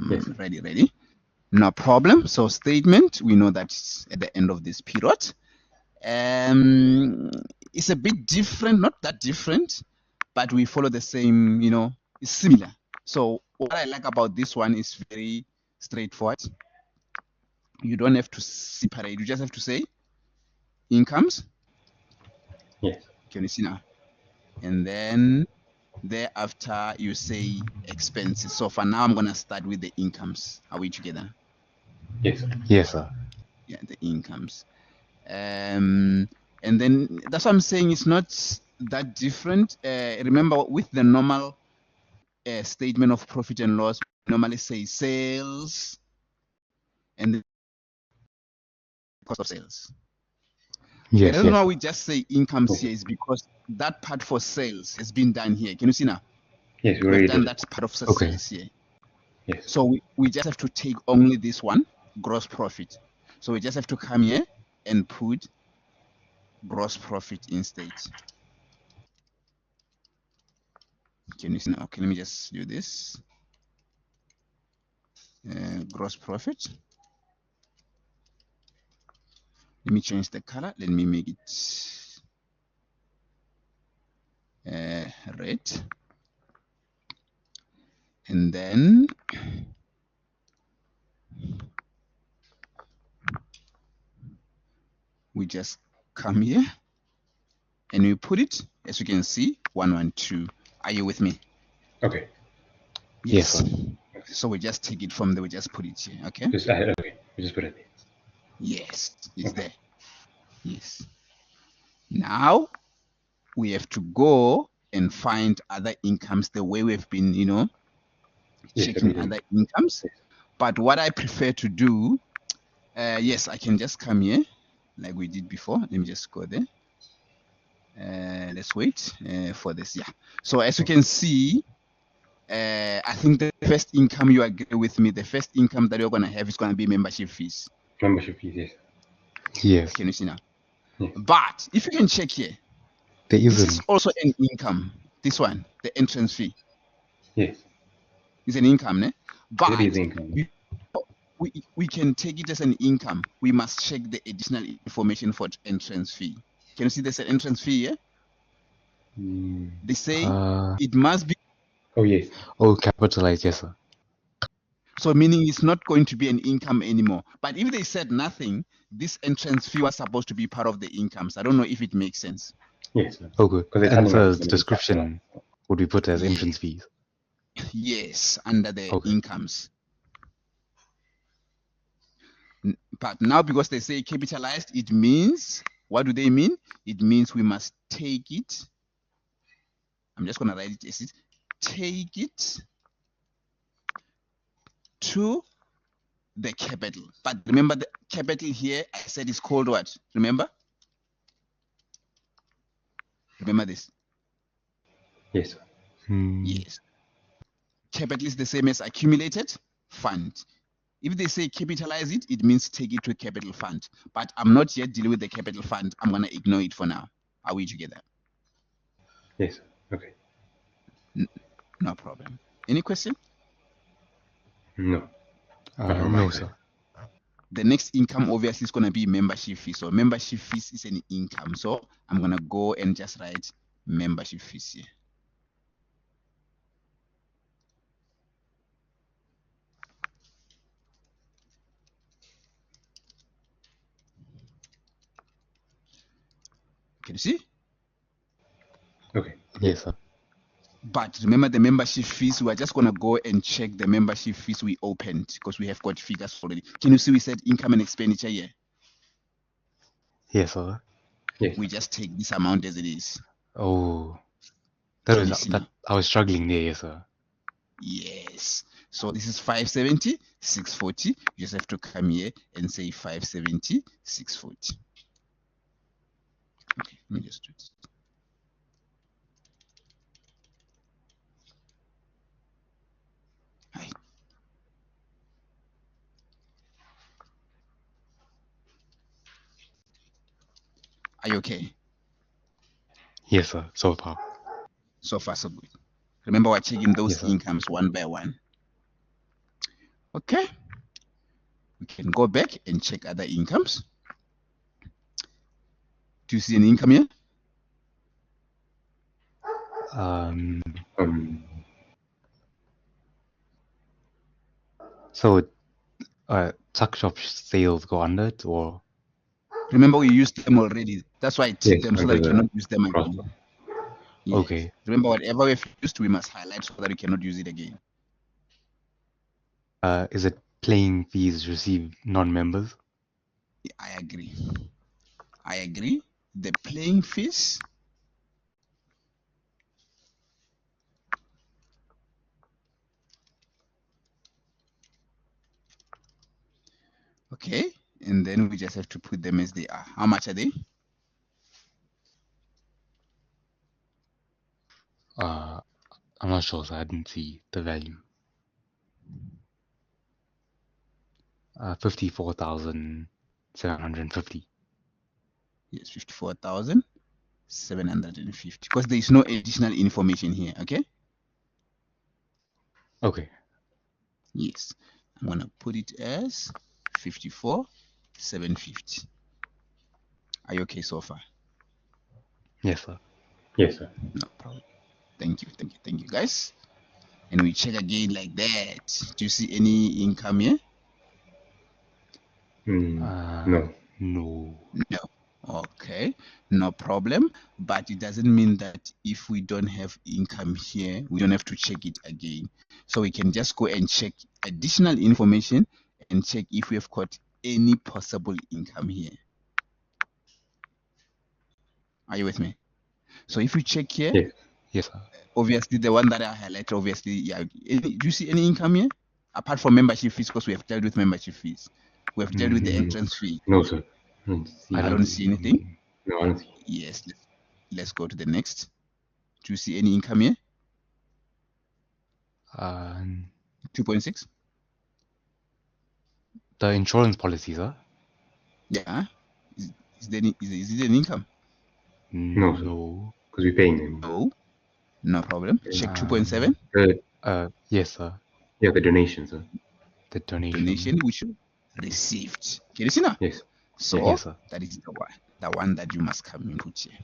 Yes. Ready. No problem. So statement, we know that's at the end of this period. It's a bit different, not that different, but we follow the same, it's similar. So what I like about this one is very straightforward. You don't have to separate. You just have to say incomes. Yes. Can you see now? And then thereafter you say expenses. So for now, I'm going to start with the incomes. Are we together? Yes. Yes, sir. Yeah, the incomes. And then that's what I'm saying. It's not that different. Remember, with the normal statement of profit and loss, we normally say sales and the cost of sales. Yes, The reason why yes. we just say incomes Yes. here is because that part for sales has been done here. Can you see now? Yes, we We've already done did. that part of Okay. sales here. Yes. So we just have to take only this one, gross profit. So we just have to come here and put gross profit instead. Can you see now? Okay, let me just do this. Gross profit. Let me change the color. Let me make it red. And then we just come here and we put it, as you can see, 112. Are you with me? Okay. Yes, sir. So we just take it from there. We just put it here. Okay. Okay. We just put it there. Yes, it's Okay. there. Yes. Now we have to go and find other incomes the way we've been, Yes, checking everything. other incomes. Yes. But what I prefer to do, yes, I can just come here like we did before. Let me just go there. Let's wait for this. Yeah. So as you can see, I think the first income, you agree with me, the first income that you're going to have is going to be membership fees. Membership fees, yes. Yes. Can you see now? Yes. But if you can check here, There this is isn't. also an income. This one, the entrance fee, Yes. is an income, ne? It But is income. we can take it as an income. We must check the additional information for entrance fee. Can you see there's an entrance fee here? They say it must be. Oh, yes. Oh, capitalized, yes, sir. So meaning it's not going to be an income anymore. But if they said nothing, this entrance fee was supposed to be part of the incomes. I don't know if it makes sense. Yes. Oh, good. 'Cause it's And something so that's the gonna be description would be put as Yeah. entrance fees. Yes, under the Okay. incomes. But now because they say capitalized, it means, what do they mean? It means we must take it. I'm just going to write it as it. Take it to the capital. But remember the capital here, I said it's called what? Remember? Remember this? Yes. Yes. Capital is the same as accumulated fund. If they say capitalize it, it means take it to a capital fund. But I'm not yet dealing with the capital fund. I'm going to ignore it for now. Are we together? Yes. Okay. No problem. Any question? No. Not from my No, side. sir. The next income obviously is going to be membership fee. So membership fees is an income. So I'm going to go and just write membership fees here. Can you see? Okay. Yes, sir. But remember the membership fees, we are just going to go and check the membership fees we opened because we have got figures already. Can you see we said income and expenditure here? Yes, sir. Yes. We just take this amount as it is. Oh, Can you see that now? I was struggling there, yes, sir. Yes. So this is 570, 640. You just have to come here and say 570, 640. Okay, let me just do this. Hi. Are you okay? Yes, sir. So far. So far, so good. Remember, we're checking those Yes, sir. incomes one by one. Okay. We can go back and check other incomes. Do you see any income here? So, tuck shop sales go under it, or Remember, we used them already. That's why I tick Yes, them so that under we the cannot use them again. crossbar. Yes. okay, Remember, whatever we've used, we must highlight so that we cannot use it again. is it playing fees received non-members? I agree. I agree. The playing fees. Okay. And then we just have to put them as they are. How much are they? I'm not sure, so I didn't see the value. 54,750. Yes, 54,750. Because there is no additional information here. Okay. Okay. Yes. I'm going to put it as 54,750. Are you okay so far? Yes, sir. Yes, sir. No problem. Thank you, guys. And we check again like that. Do you see any income here? No. No. No. Okay, no problem. But it doesn't mean that if we don't have income here, we don't have to check it again. So we can just go and check additional information and check if we have got any possible income here. Are you with me? So if we check here, Yes. Yes, sir. obviously the one that I highlighted, obviously, yeah. Do you see any income here? Apart from membership fees, because we have dealt with membership fees. We have dealt with the entrance fee. No, sir. I don't see anything. No, I don't see. Yes, let's go to the next. Do you see any income here? 2.6. The insurance policy, sir? Yeah. Is it an income? No, sir. No. Because we're paying them. No. No problem. Check 2.7. Yes, sir. Yeah, the donation, sir. The donation. Donation which you received. Can you see now? Yes. So Yes, sir. that is the one that you must come and put here.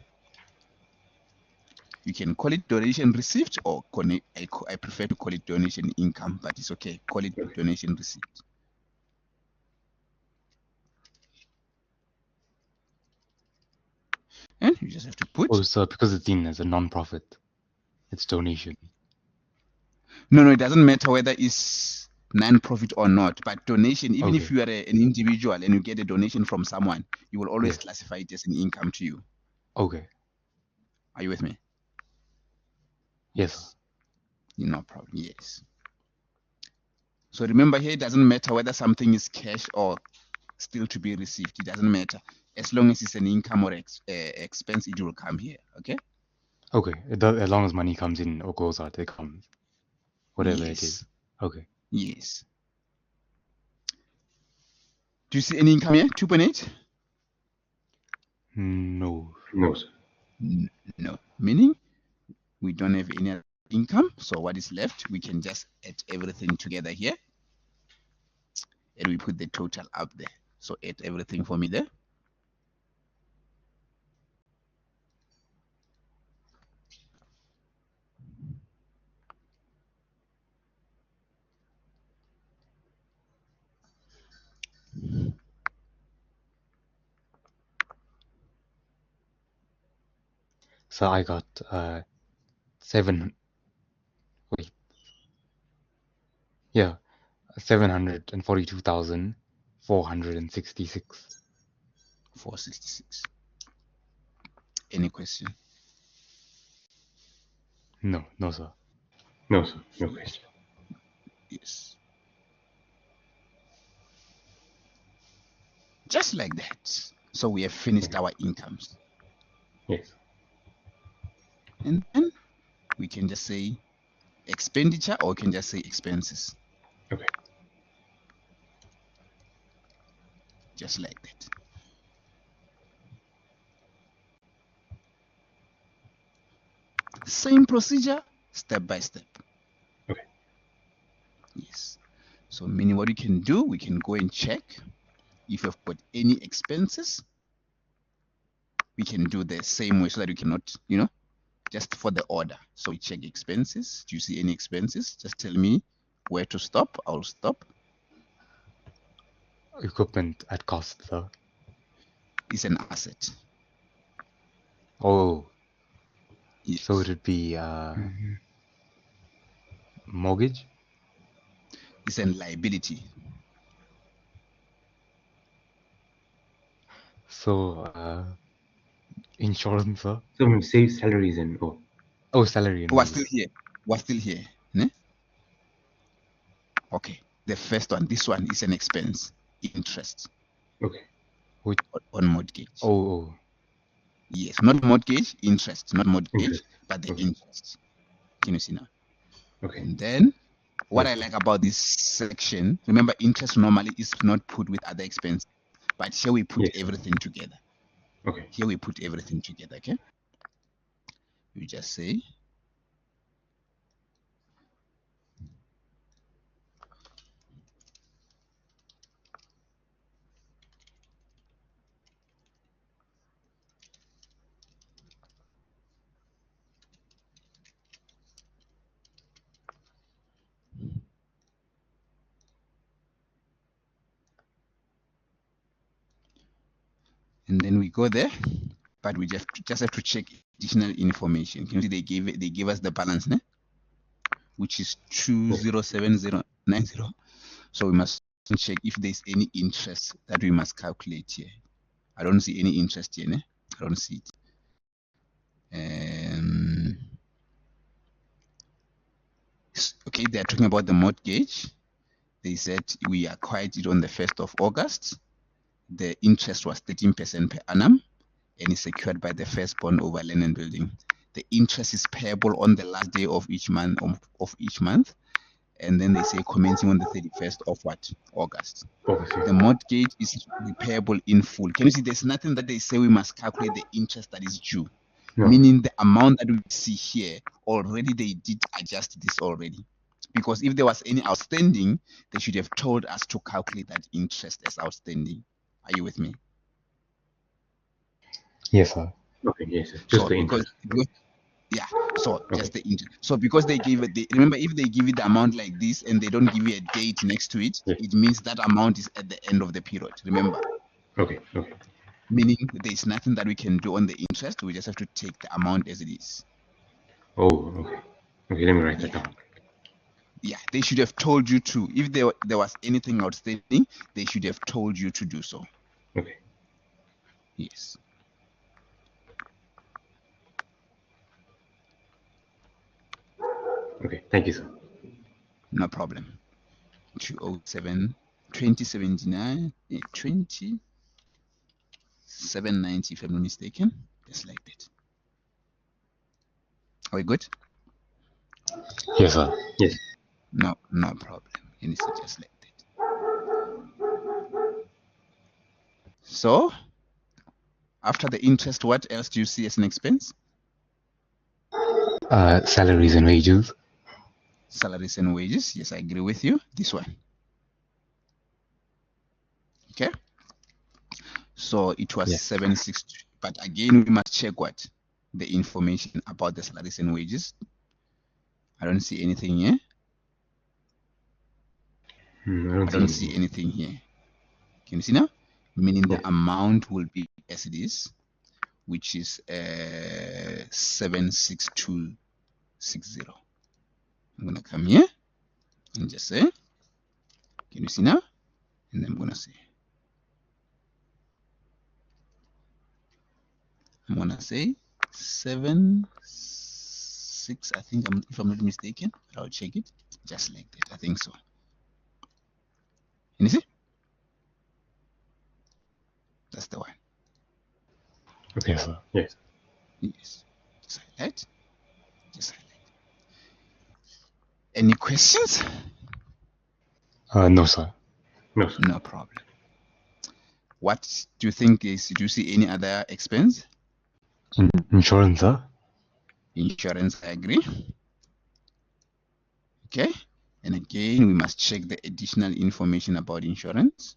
You can call it donation received, or I prefer to call it donation income, but it's okay. Call it donation received. And you just have to put. Oh, sir, because it's seen as a non-profit, it's donation. No, it doesn't matter whether it's non-profit or not, but donation, even if Okay. you are an individual and you get a donation from someone, you will always Yes. classify it as an income to you. Okay. Are you with me? Yes. No problem. Yes. So remember here, it doesn't matter whether something is cash or still to be received. It doesn't matter. As long as it's an income or expense, it will come here. Okay? Okay. It does, as long as money comes in or goes out, it comes. Whatever it Yes. is. Okay. Yes. Do you see any income here? 2.8? No. No, sir. No. Meaning we don't have any other income. So what is left? We can just add everything together here. And we put the total up there. So add everything for me there. So I got 7. Wait. Yeah. 742,466. 466. Any question? No, sir. No, sir. No question. Yes. Just like that. So we have finished our incomes. Yes. And then we can just say expenditure, or we can just say expenses. Okay. Just like that. Same procedure, step by step. Okay. Yes. So meaning what we can do, we can go and check if you've got any expenses. We can do the same way so that we cannot, just for the order. So we check expenses. Do you see any expenses? Just tell me where to stop. I'll stop. Equipment at cost, sir. It's an asset. Oh, Yes. so it'd be mortgage? It's a liability. So insurance, sir. So we save salaries and Oh, salary and We're wages. still here. We're still here. Ne? Okay. The first one, this one is an expense. Interest okay. on mortgage. Oh, Yes, not mortgage, interest. Not mortgage, Interest. but the Okay. interest. Can you see now? Okay. And then what Yes. I like about this section, remember interest normally is not put with other expenses, but here we put Yes. everything together. Okay. Here we put everything together, okay? We just say and then we go there, but we just have to check additional information. Can you see they gave us the balance, ne? Which is 207090. So we must check if there's any interest that we must calculate here. I don't see any interest here, ne? I don't see it. Okay, they're talking about the mortgage. They said we acquired it on the 1st of August. The interest was 13% per annum and is secured by the first bond over land and building. The interest is payable on the last day of each month and then they say commencing on the 31st of what? August. Okay. The mortgage is repayable in full. Can you see there's nothing that they say we must calculate the interest that is due? No. Meaning the amount that we see here, already they did adjust this already. Because if there was any outstanding, they should have told us to calculate that interest as outstanding. Are you with me? yes, sir. Okay. Yes. Sir. Just the interest. Yeah, so Okay. just the interest. So because they give it, remember if they give you the amount like this and they don't give you a date next to it, Yes. it means that amount is at the end of the period. Remember, Okay. Okay. meaning there's nothing that we can do on the interest. We just have to take the amount as it is. Oh. Okay. Okay. Let me write that Yeah. down. Yeah, they should have told you to. If there was anything outstanding, they should have told you to do so. Okay. Yes. Okay. Thank you, sir. No problem. 207, 2079, 2790, if I'm not mistaken. Just like that. Are we good? Yes, sir. Yes. No problem. And it's just like that. So, after the interest, what else do you see as an expense? Salaries and wages. Salaries and wages. Yes, I agree with you. This one. Okay. So it was Yes. 762. But again, we must check what? The information about the salaries and wages. I don't see anything here. I don't see anything here. Can you see now? Meaning the amount will be as it is, which is 76260. I'm gonna come here and just say, can you see now? And I'm gonna say, I'm gonna say 76. I think if I'm not mistaken, but I'll check it just like that. I think so. Can you see? That's the one. Okay, sir. Yes. Yes. Just like that. Just like that. Any questions? No, sir. No, sir. No problem. What do you think is, do you see any other expense? Insurance, sir. Insurance, I agree. Okay. And again, we must check the additional information about insurance.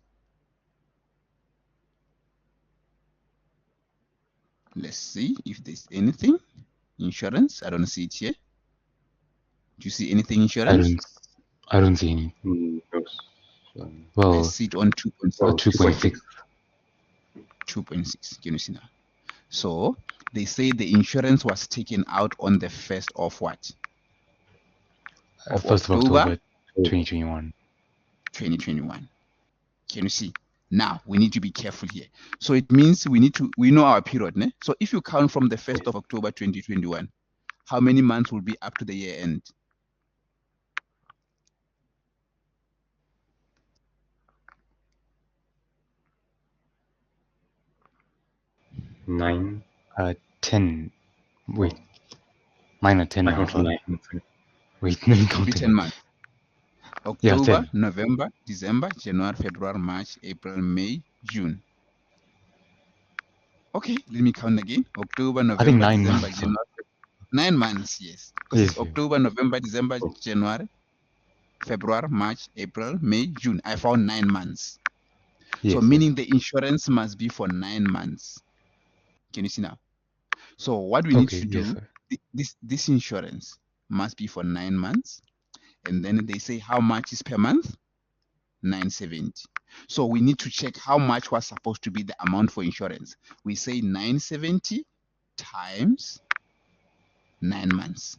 Let's see if there's anything. Insurance, I don't see it here. Do you see anything insurance? I don't see any. No. I Well, see it on 2.6. Well, 2.6. 2.6. Can you see now? So they say the insurance was taken out on the 1st of what? Of 1st of October 2021. 2021. Can you see? Now we need to be careful here. So it means we know our period. Ne? So if you count from the 1st of October 2021, how many months will be up to the year end? Nine. 10. Wait. 9 or 10 I now. counted 9. Wait, let me Will count be it. 10 months. Yeah, October, 10. November, December, January, February, March, April, May, June. Okay, let me count again. October, I think November, 9 December, months. January. 9 months, yes. Because Yes, it's yes. October, November, December, January, February, March, April, May, June. I found 9 months. Yes, So yes. meaning the insurance must be for 9 months. Can you see now? So what we need to do, Yes, sir. this insurance must be for 9 months. And then they say how much is per month? 970. So we need to check how much was supposed to be the amount for insurance. We say 970 times 9 months.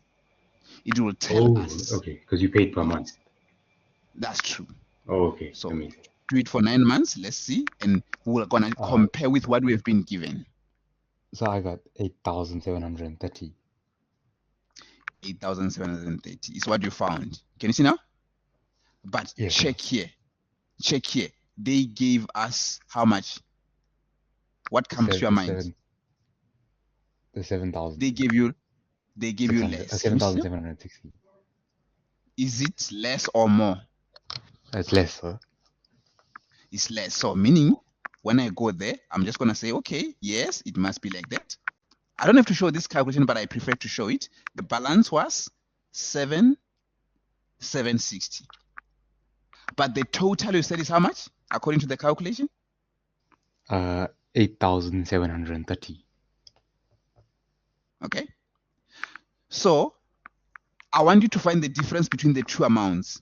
It will tell us. Okay, because you paid per month. That's true. Oh, okay. So Amazing. do it for 9 months. Let's see. And we're going to compare with what we have been given. So I got 8,730. 8,730 is what you found. Can you see now? But Yes, check here. Check here. They gave us how much? What comes to your mind? The 7,000. They gave you less. 7,760. Is it less or more? It's less, sir. It's less. So meaning when I go there, I'm just gonna say, okay, yes, it must be like that. I don't have to show this calculation, but I prefer to show it. The balance was 7,760. But the total you said is how much according to the calculation? 8,730. Okay. So I want you to find the difference between the two amounts.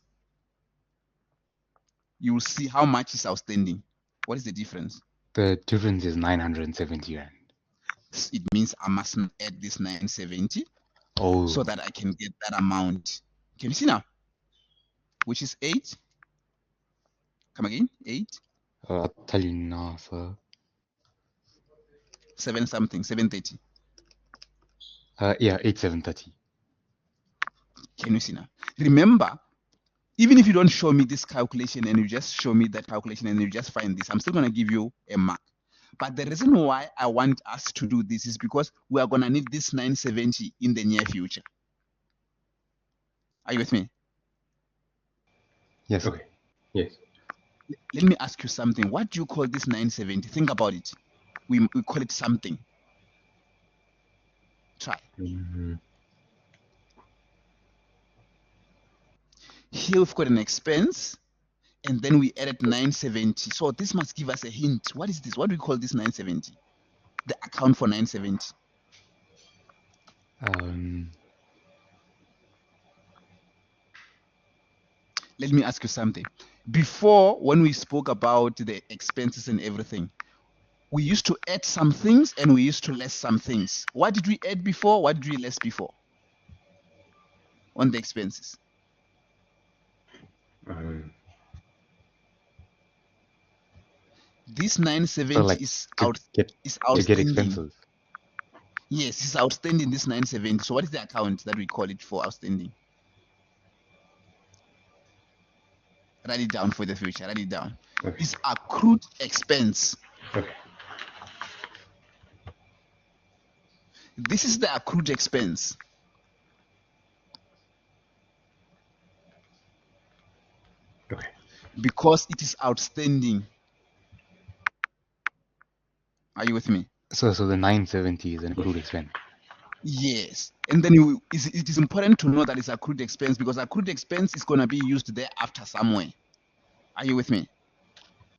You will see how much is outstanding. What is the difference? The difference is 970 rand. It means I must add this 970 Oh. so that I can get that amount. Can you see now? Which is 8. Come again. 8. I'll tell you now, sir. 7 something. 730. Yeah, 8,730. Can you see now? Remember, even if you don't show me this calculation and you just show me that calculation and you just find this, I'm still going to give you a mark. But the reason why I want us to do this is because we are going to need this 970 in the near future. Are you with me? Yes. Okay. Yes. Let me ask you something. What do you call this 970? Think about it. We call it something. Try. Here we've got an expense, and then we added 970. So this must give us a hint. What is this? What do we call this 970? The account for 970. Let me ask you something. Before, when we spoke about the expenses and everything, we used to add some things and we used to less some things. What did we add before? What did we less before on the expenses? This 970 So like is to get outstanding. expenses. Yes, it's outstanding, this 970. So what is the account that we call it for outstanding? Write it down for the future. Write it down. Okay. It's accrued expense. Okay. This is the accrued expense. Okay. Because it is outstanding. Are you with me? So the 970 is an accrued expense. Yes. And then it is important to know that it's accrued expense, because accrued expense is going to be used thereafter somewhere. Are you with me?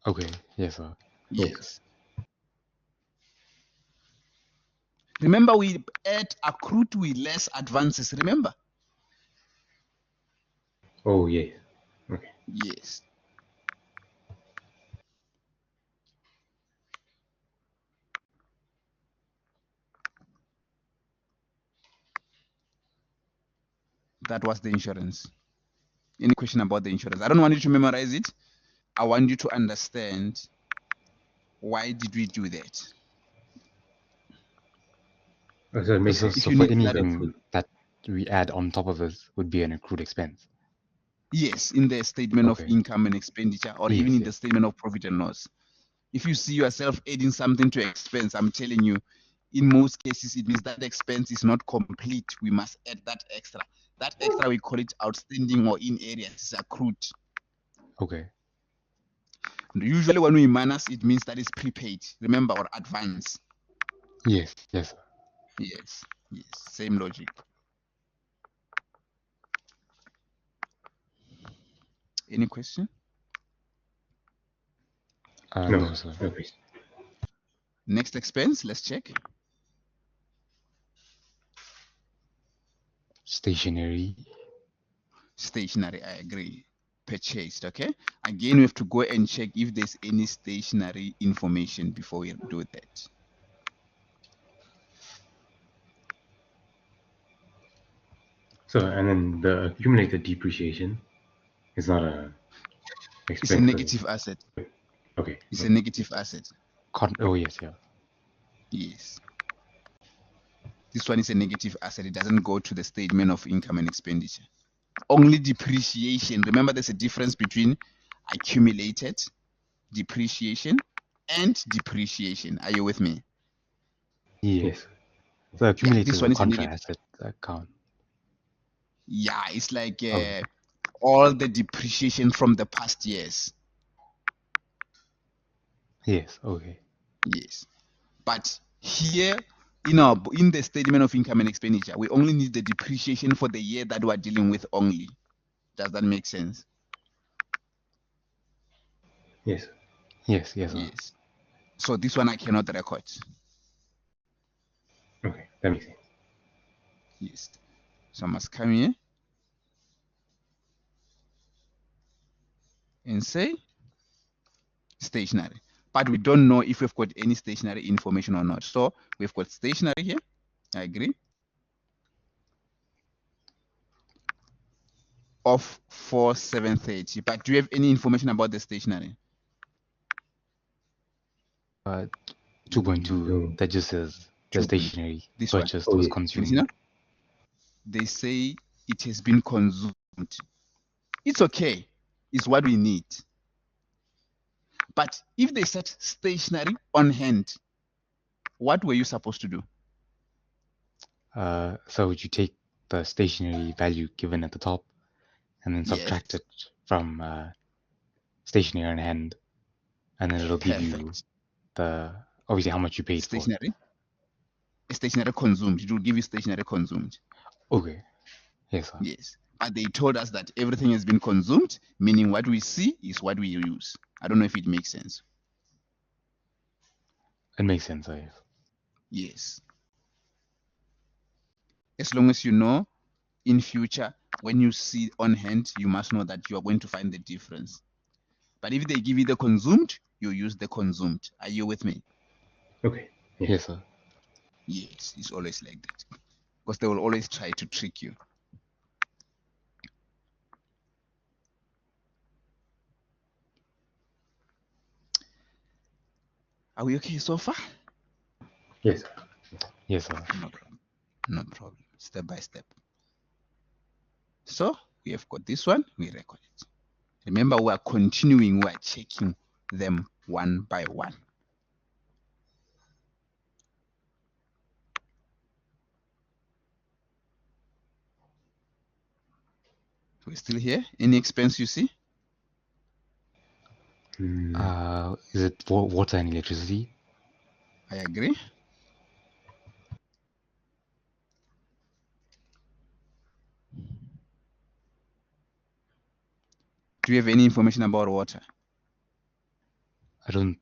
Okay. Yes, sir. Yes. Remember, we add accrued with less advances. Remember? Oh, yes. Okay. Yes. That was the insurance. Any question about the insurance? I don't want you to memorize it. I want you to understand why did we do that. So it makes So, sense. If so you for need that, anything that we add on top of this would be an accrued expense. yes, in the statement of Okay. income and expenditure, or even Yes, in the yes. statement of profit and loss. If you see yourself adding something to expense, I'm telling you, in most cases, it means that expense is not complete. We must add that extra. That extra, we call it outstanding, or in areas, is accrued. Okay. Usually when we minus, it means that it's prepaid, remember, or advance. Yes, yes, sir. Yes, yes, same logic. Any question? No, No, sir. no question. Next expense, let's check. Stationery. Stationery, I agree. Purchased, okay? Again, we have to go and check if there's any stationery information before we do that. So, and then the accumulated depreciation is not a It's a expense. negative asset. Okay. It's a negative asset. Oh, yes, yeah. Yes. This one is a negative asset. It doesn't go to the statement of income and expenditure. Only depreciation. Remember, there's a difference between accumulated depreciation and depreciation. Are you with me? Yes. Yes. The Yeah, accumulated this is a one is a contra negative. asset account. Yeah, it's like Oh, all the depreciation from the past years. yes, okay. Yes. But here, in the statement of income and expenditure, we only need the depreciation for the year that we're dealing with only. Does that make sense? Yes. Yes, yes, sir. Yes. So this one I cannot record. Okay. That makes sense. Yes. So I must come here and say stationery. But we don't know if we've got any stationery information or not. So we've got stationery here. I agree. Of 4730. But do you have any information about the stationery? 2.2, No. that just says the 2.2. stationery This one. purchased Oh, was yeah. Can you see consumed. now? They say it has been consumed. It's okay. It's what we need. But if they said stationery on hand, what were you supposed to do? So would you take the stationery value given at the top and then Yes. subtract it from stationery on hand, and then it'll give you Perfect. the obviously how much you paid for it. Stationery consumed. It will give you stationery consumed. Okay. Yes, sir. Yes. But they told us that everything has been consumed, meaning what we see is what we use. I don't know if it makes sense. It makes sense, I guess. Yes. As long as you know in future, when you see on hand, you must know that you are going to find the difference. But if they give you the consumed, you use the consumed. Are you with me? Okay. Yes. Yes, sir. Yes, it's always like that. Because they will always try to trick you. Are we okay so far? Yes. Yes, sir. No problem. No problem. Step by step. So we have got this one, we record it. Remember, we are continuing, we are checking them one by one. We're still here. Any expense you see? Is it water and electricity? I agree. Do you have any information about water? I don't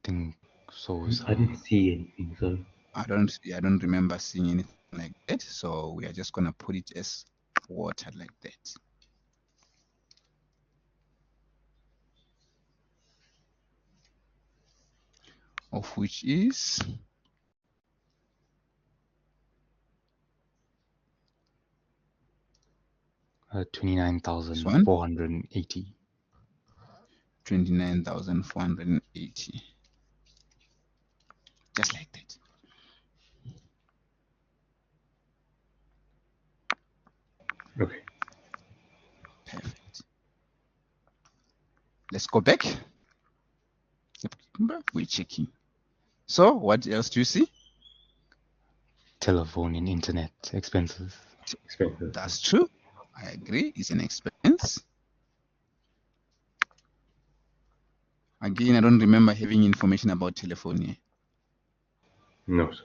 think so, I sir. didn't see anything, so I don't remember seeing anything like that. So we are just gonna put it as water like that. Of which is 29,480. 29,480. Just like that. okay. Perfect. Let's go back. We're checking. So what else do you see? Telephone and internet expenses. Expenses. That's true. I agree. It's an expense. Again, I don't remember having information about telephone here. No, sir.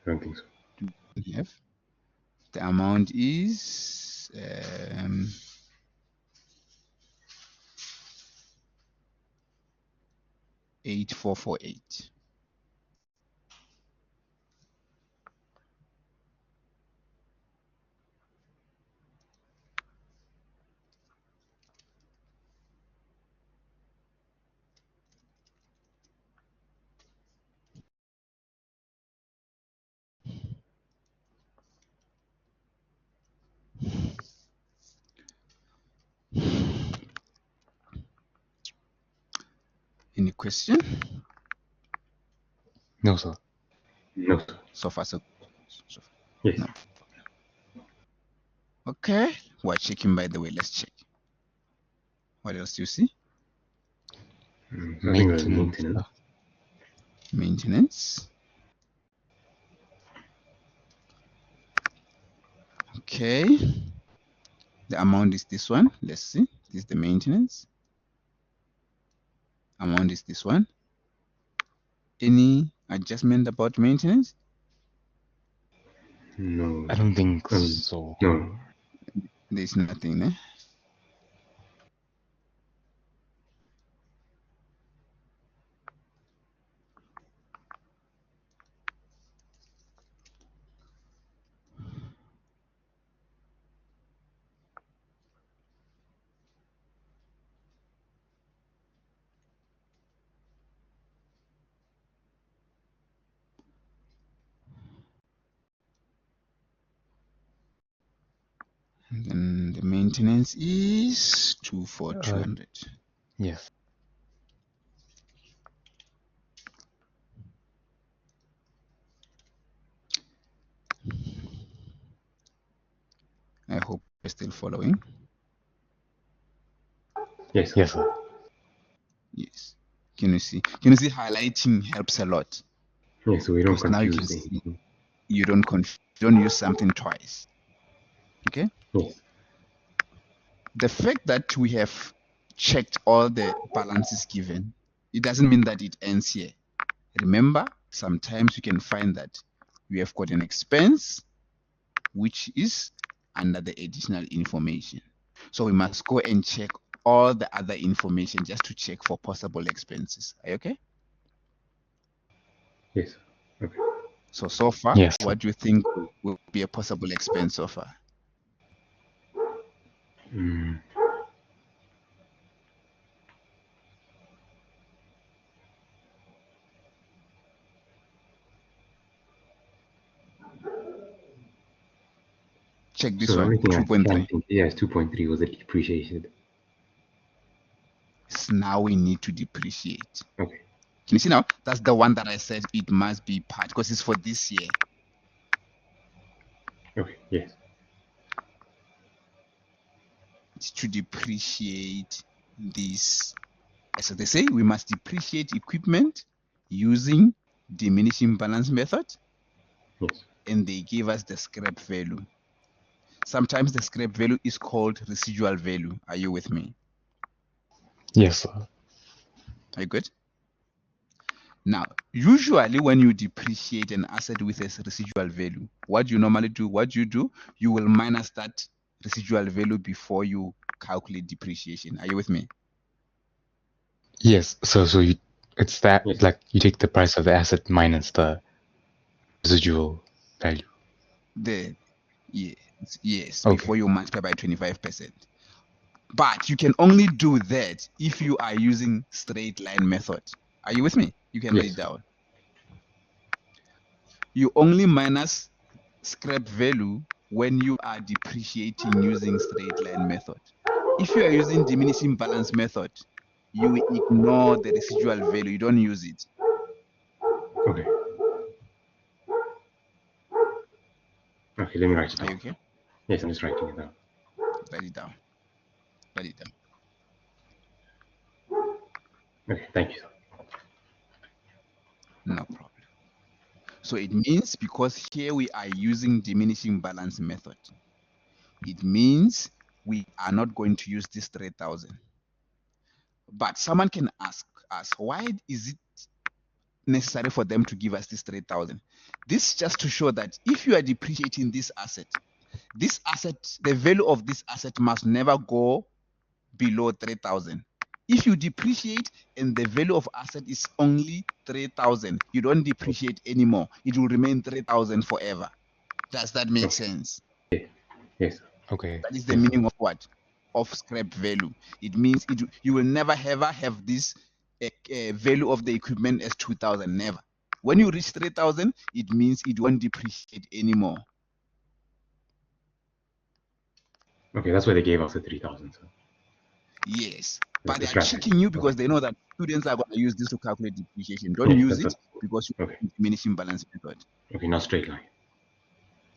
I don't think so. We have. The amount is 8448. Any question? No, sir. No, sir. So far, so far. Yes. No problem. Okay, we're checking, by the way. Let's check. What else do you see? So I think Maintenance. maintenance. sir. Maintenance. Okay. The amount is this one. Let's see. This is the maintenance. Amount is this one. Any adjustment about maintenance? No. I don't think so. No. There's nothing there. And then the maintenance is 2,400. Yes. I hope you're still following. Yes. Yes, sir. Yes. Can you see? Can you see highlighting helps a lot? Yes. So we don't Because now you can confuse see anything. you don't use something twice. Okay. Yes. The fact that we have checked all the balances given, it doesn't mean that it ends here. Remember, sometimes you can find that we have got an expense which is under the additional information. So we must go and check all the other information just to check for possible expenses. Are you okay? Yes. Okay. So far, Yes, sir. what do you think will be a possible expense so far? Mm. Check this So one, everything I 2.3. think, yes, 2.3 was depreciated. So now we need to depreciate. Okay. Can you see now? That's the one that I said it must be part because it's for this year. Okay. Yes. It's to depreciate this. So they say we must depreciate equipment using diminishing balance method, Yes. and they give us the scrap value. Sometimes the scrap value is called residual value. Are you with me? Yes, sir. Are you good? Now, usually when you depreciate an asset with a residual value, what you normally do, you will minus that residual value before you calculate depreciation. Are you with me? Yes. So it's that Yes. like you take the price of the asset minus the residual value. Yes, Okay. before you multiply by 25%. But you can only do that if you are using straight line method. Are you with me? You can write Yes. it down. You only minus scrap value when you are depreciating using straight line method. If you are using diminishing balance method, you ignore the residual value. You don't use it. Okay. Okay, let me write it Are you down. okay? Yes, I'm just writing it down. Write it down. Write it down. Okay, thank you, sir. No problem. So it means because here we are using diminishing balance method, it means we are not going to use this 3,000. But someone can ask us, why is it necessary for them to give us this 3,000? This is just to show that if you are depreciating this asset, the value of this asset must never go below 3,000. If you depreciate and the value of asset is only 3,000, you don't depreciate anymore. It will remain 3,000 forever. Does that make sense? Yes, sir. Okay. That is the Yes. meaning of what? Of scrap value. It means you will never ever have this value of the equipment as 2,000. Never. When you reach 3,000, it means it won't depreciate anymore. Okay, that's why they gave us the 3,000, sir. Yes, That's but the they are scrap checking you because value. they know that students are going to use this to calculate depreciation. Don't Okay. use That's it because you okay. diminishing balance method. Okay, not straight line.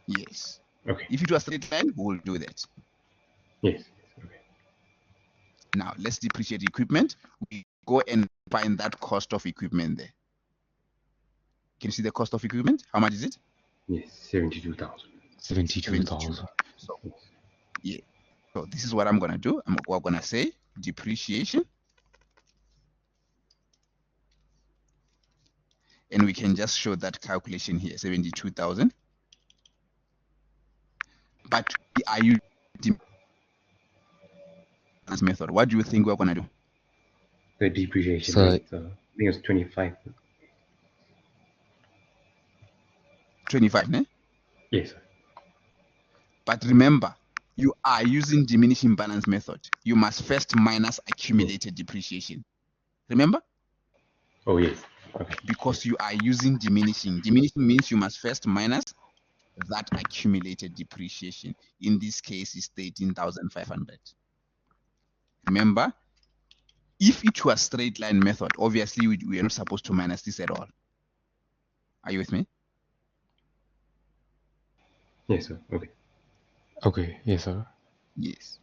Yes. Okay. If it was straight line, we'll do that. Yes. Okay. Now let's depreciate equipment. We go and find that cost of equipment there. Can you see the cost of equipment? How much is it? Yes, 72,000. 72,000. So yeah. So this is what I'm gonna do. We're gonna say depreciation, and we can just show that calculation here, 72,000. But we are using this method. What do you think we're gonna do? The depreciation So rate, I think it's 25. 25, ne? Yes, sir. But remember, you are using diminishing balance method. You must first minus accumulated depreciation. Remember? Oh, yes. Okay. Because you are using diminishing. Diminishing means you must first minus that accumulated depreciation. In this case, is 13,500. Remember, if it was straight line method, obviously we are not supposed to minus this at all. Are you with me? Yes, sir. Okay. okay. Yes, sir. Yes.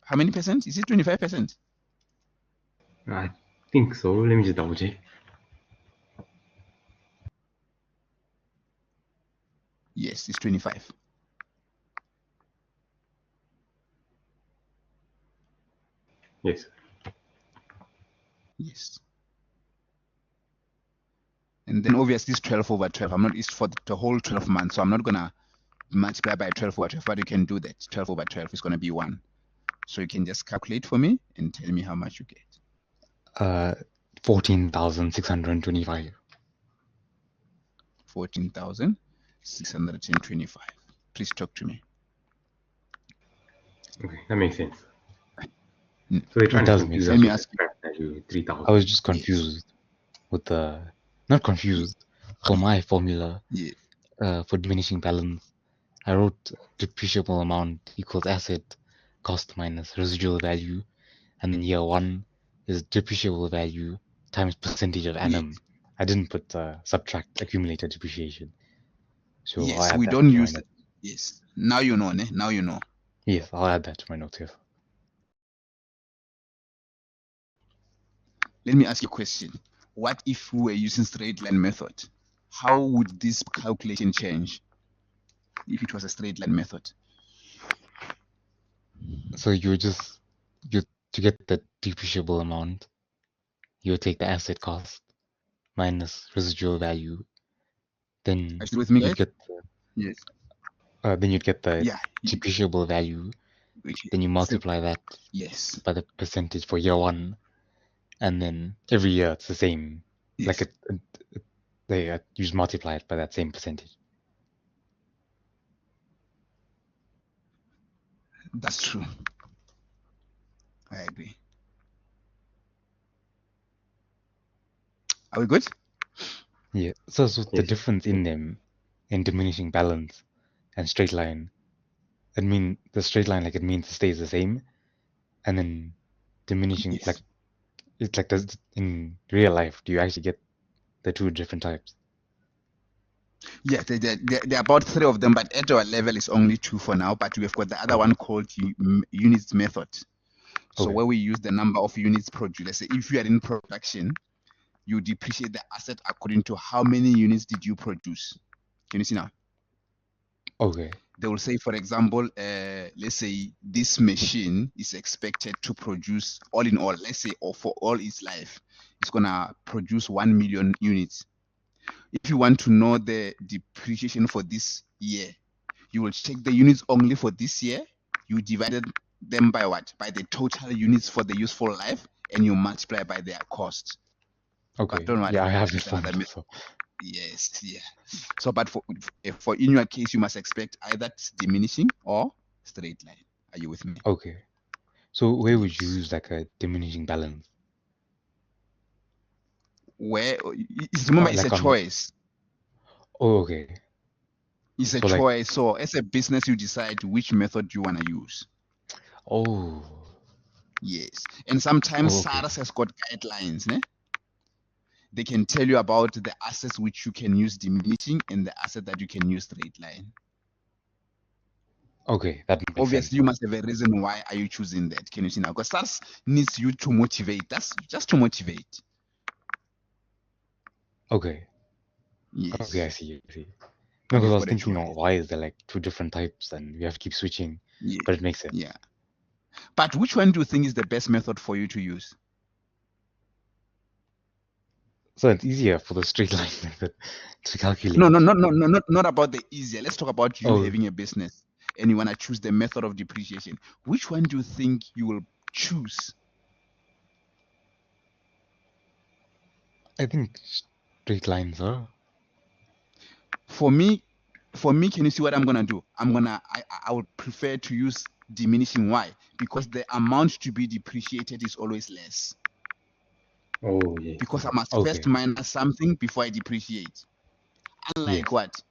How many percent? Is it 25%? I think so. Let me just double check. Yes, it's 25. Yes, sir. Yes. And then obviously it's 12 over 12. I'm not, it's for the whole 12 months. So I'm not gonna multiply by 12 over 12, but you can do that. 12 over 12 is gonna be 1. So you can just calculate for me and tell me how much you get. 14,625. 14,625. Please talk to me. Okay, that makes sense. Mm. So they're trying It to does make confuse Let us me with the ask you. scrap value, I 3,000. was just Yes. confused with the not confused. For my formula Yeah. for diminishing balance, I wrote depreciable amount equals asset cost minus residual value, and then year one is depreciable value times percentage of Yes. annum. I didn't put subtract accumulated depreciation. So I'll Yes. add We that don't to my use note. it. Yes. Now you know, ne? Now you know. Yes, I'll add that to my notes. Yes. Let me ask you a question. What if we were using straight line method? How would this calculation change if it was a straight line method? So you to get the depreciable amount, you take the asset cost minus residual value. Then Are you still with me, you guys? get Yes. then you'd get the Yeah. depreciable value. Which Then you is multiply that yes. by the percentage for year one, and then every year it's the same. Yes. Like you just multiply it by that same percentage. That's true. I agree. Are we good? Yeah. So the Yes. difference in them, in diminishing balance and straight line, the straight line, like, it means it stays the same, and then diminishing, Yes. like, it's like, does in real life, do you actually get the two different types? Yeah, there are about three of them, but at our level it's only two for now. But we've got the other one called units method. So Okay. where we use the number of units produced. Let's say if you are in production, you depreciate the asset according to how many units did you produce. Can you see now? Okay. They will say, for example, let's say this machine is expected to produce all in all, let's say, or for all its life, it's gonna produce 1 million units. If you want to know the depreciation for this year, you will check the units only for this year. You divided them by what? By the total units for the useful life, and you multiply by their cost. But Okay. don't worry, Yeah, I have this that's another formula. myth. So Yes, yeah. So, but for in your case, you must expect either diminishing or straight line. Are you with me? okay. So where would you Yes. use like a diminishing balance? Where remember, it's a Like on. choice. Oh, okay. It's a So like. choice. So, as a business, you decide which method you want to use. Oh. Yes, and sometimes Oh, okay. SARS has got guidelines. Ne? They can tell you about the assets which you can use diminishing and the asset that you can use straight line. Okay, that makes sense. Obviously, you must have a reason why are you choosing that. Can you see now? Because SARS needs you to motivate. That's just to motivate. Okay. Okay, Yes, I see. I see. but No, because you've I was got a thinking, choice. why is there like two different types and we have to keep switching? Yeah, But it makes sense. yeah. But which one do you think is the best method for you to use? So it's easier for the straight line method to No, calculate. no, not about the easier. Let's talk about you Oh, having a business and you want to choose the method of depreciation. Which one do you think you will choose? I think straight lines are. For me, can you see what I'm gonna do? I would prefer to use diminishing. Why? Because the amount to be depreciated is always less. Oh, yes. Because I must first Okay. minus something before I depreciate. Unlike Yes. what?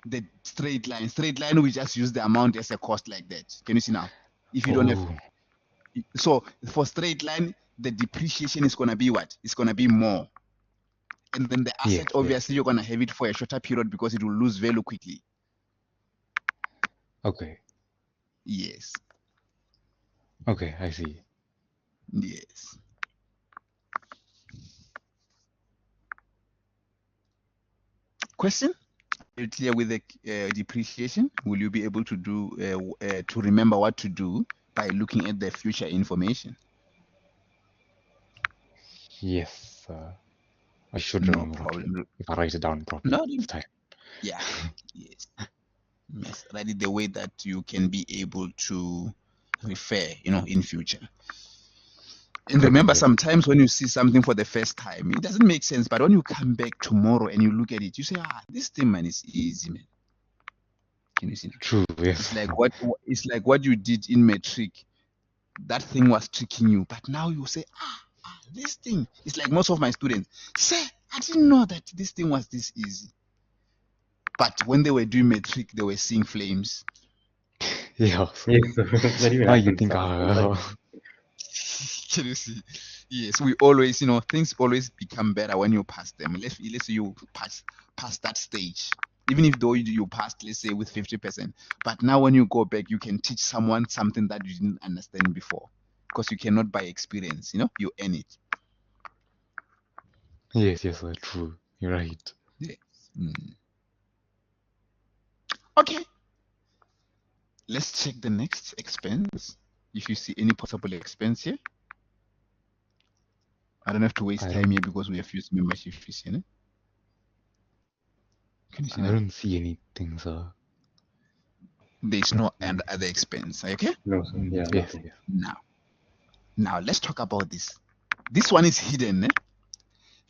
The straight line. Straight line, we just use the amount as a cost like that. Can you see now? If you don't have, Oh, so for straight line, the depreciation is gonna be what? It's gonna be more. And then the yes, asset, yes. obviously, you're gonna have it for a shorter period because it will lose value quickly. Okay. Yes. Okay, I see. Yes. Question? Are you clear with the depreciation? Will you be able to do to remember what to do by looking at the future information? Yes. I should No remember what to do problem. if I write it down properly No, this time. yeah, yes. Yes, write it the way that you can be able to refer, in future. And Okay, remember, yes. sometimes when you see something for the first time, it doesn't make sense. But when you come back tomorrow and you look at it, you say, this thing, man, is easy, man. Can you see now? True, yes. It's like what you did in matric. That thing was tricking you, but now you say, this thing. It's like most of my students say, I didn't know that this thing was this easy. But when they were doing matric, they were seeing flames. Yeah, so Yes, that even now you happens think, sometimes. Can you see? Yes, we always, things always become better when you pass them. Let's say you pass that stage. Even if though you passed, let's say with 50%. But now when you go back, you can teach someone something that you didn't understand before. Because you cannot buy experience, you earn it. yes, yes, true. You're right. Yes. Okay. Let's check the next expense. If you see any possible expense here. I don't have to waste I time don't, here because we have used membership fees here. Can you see I now? don't see anything, sir. There's no other expense. Okay. No, sir. Yeah, Yes. nothing. Yeah. Now let's talk about this. This one is hidden.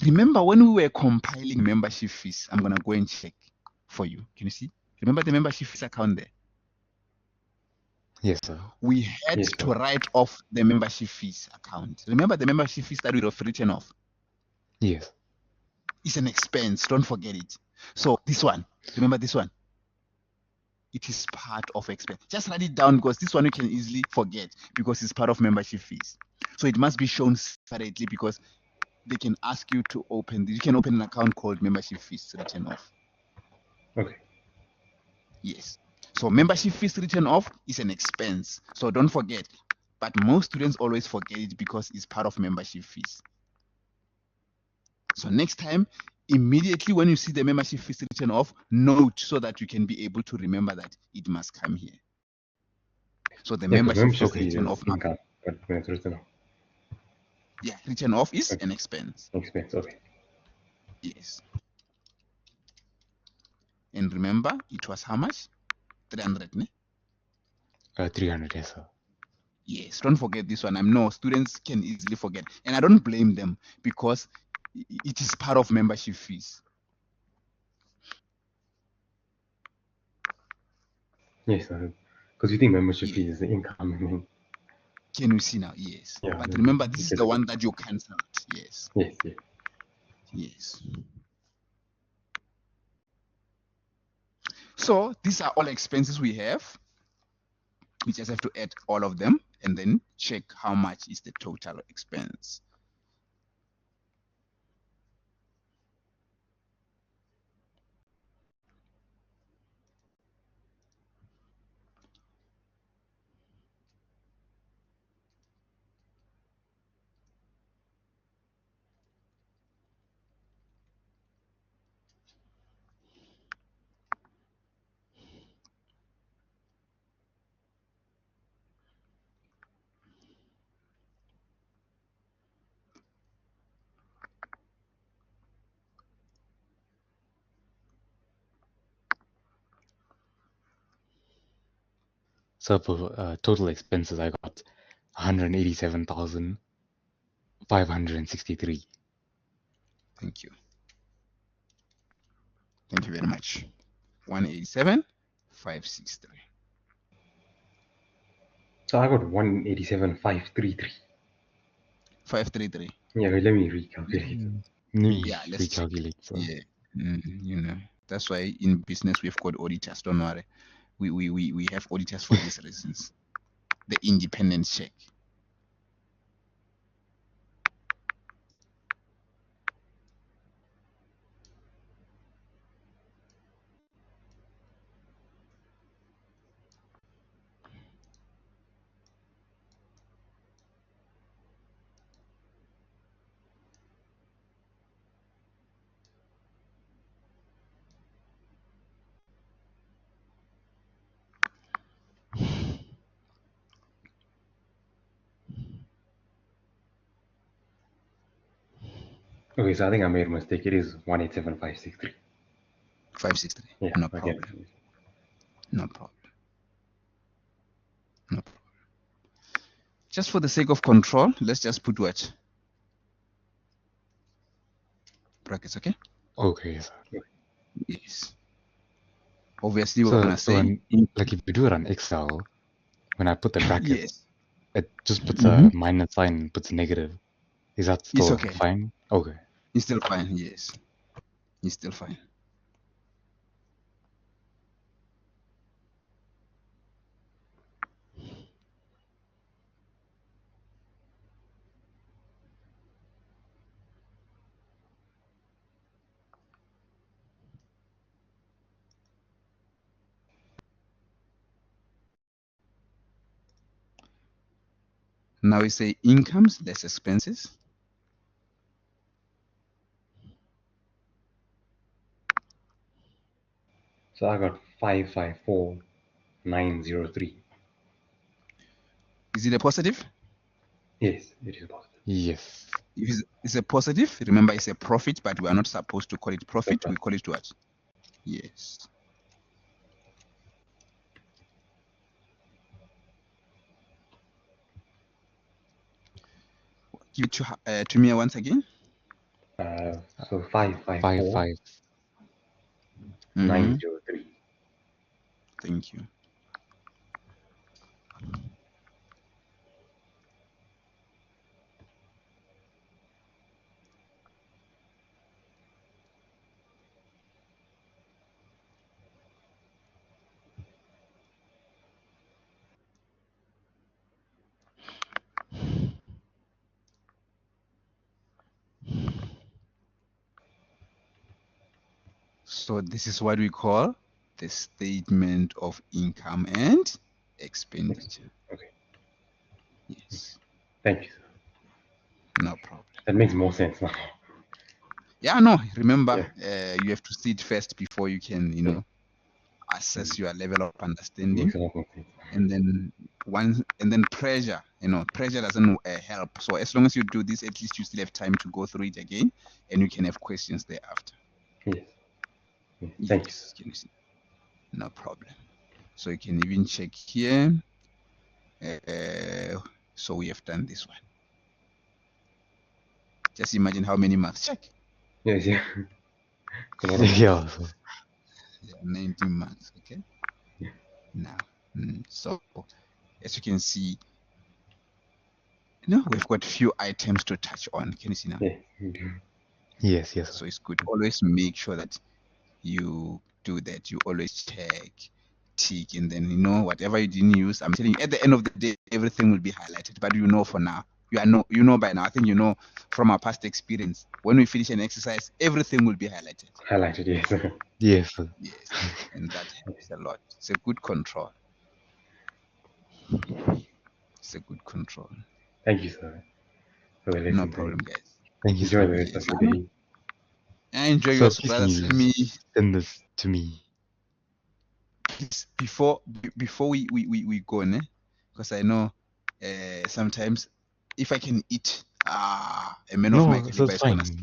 Remember when we were compiling membership fees? I'm gonna go and check for you. Can you see? Remember the membership fees account there? Yes, sir. We had Yes, to sir. write off the membership fees account. Remember the membership fees that we have written off? Yes. It's an expense. Don't forget it. So this one, remember this one? It is part of expense. Just write it down because this one you can easily forget because it's part of membership fees. So it must be shown separately because they can ask you to open. You can open an account called membership fees written off. Okay. Yes. So membership fees written off is an expense. So don't forget. But most students always forget it because it's part of membership fees. So next time, immediately when you see the membership fees written off, note so that you can be able to remember that it must come here. So the Yeah, because membership fees membership fee written is off. income, but when it's written off, Yeah, written off is okay. an expense. Expense. Okay. Yes. And remember, it was how much? 300, ne? 300, yes, sir. Yes, don't forget this one. I know students can easily forget, and I don't blame them because it is part of membership fees. Yes, sir. Because you think membership Yeah. fee is the income, and then Can you see now? Yes. yeah, But then remember, you this is get the it. one that you cancelled. Yes. Yes, yes. Yes. So these are all expenses we have. We just have to add all of them and then check how much is the total expense. So for total expenses, I got 187,563. Thank you. Thank you very much. 187,563. So I got 187,533. 533. Yeah, wait, let me recalculate. Yeah, let's check. Recalculate. So. Yeah. You know, that's why in business we've got auditors. Don't worry. We have auditors for these reasons. The independent check. Okay, so I think I made a mistake. It is 187,563. 563. Yeah, No I get problem. it. No problem. No problem. Just for the sake of control, let's just put what? Brackets, okay? Okay, sir. Yes. Obviously, we're So, gonna so say when, like if you do it on Excel, when I put the bracket, yes. it just puts Mhm. a minus sign, puts negative. Is that It's still okay. fine? Okay. It's still fine. Yes. It's still fine. Now we say incomes less expenses. So I got 554,903. Is it a positive? Yes, it is positive. Yes. If it's a positive, remember it's a profit, but we are not supposed to call it profit. We call it what? Yes. Give it to me once again. So 554 5, 903. Thank you. So this is what we call the statement of income and expenditure. Okay. Yes, Thank you, sir. no problem. That makes more sense now. Yeah, no, remember, you have to see it first before you can, Yeah. assess your level of understanding. Makes a lot more sense. And then pressure, pressure doesn't help. So as long as you do this, at least you still have time to go through it again, and you can have questions thereafter. Yes. Thank you, sir. Yes, can you see? No problem. So you can even check here. So we have done this one. Just imagine how many marks. Check. Yes, yeah. It's a lot of marks. yeah. So, Yeah, 19 marks. Okay. Yeah. Now, so as you can see, we've got few items to touch on. Can you see now? Yeah. yes. So it's good. Always make sure that you do that. You always check, tick, and then whatever you didn't use. I'm telling you, at the end of the day, everything will be highlighted. But for now. You know by now. I think from our past experience. When we finish an exercise, everything will be highlighted. Highlighted, yes. Yes. Yes, and that helps a lot. It's a good control. It's a good control. Thank you, sir, for the lesson. No problem, guys. Thank you, Enjoy sir. the rest Yes, of the day. I enjoy So yours, please brother. can Send you me send this to me? please before we go, ne? Because I know sometimes if I can eat, a man of my No, so caliber it's is gonna fine. sleep.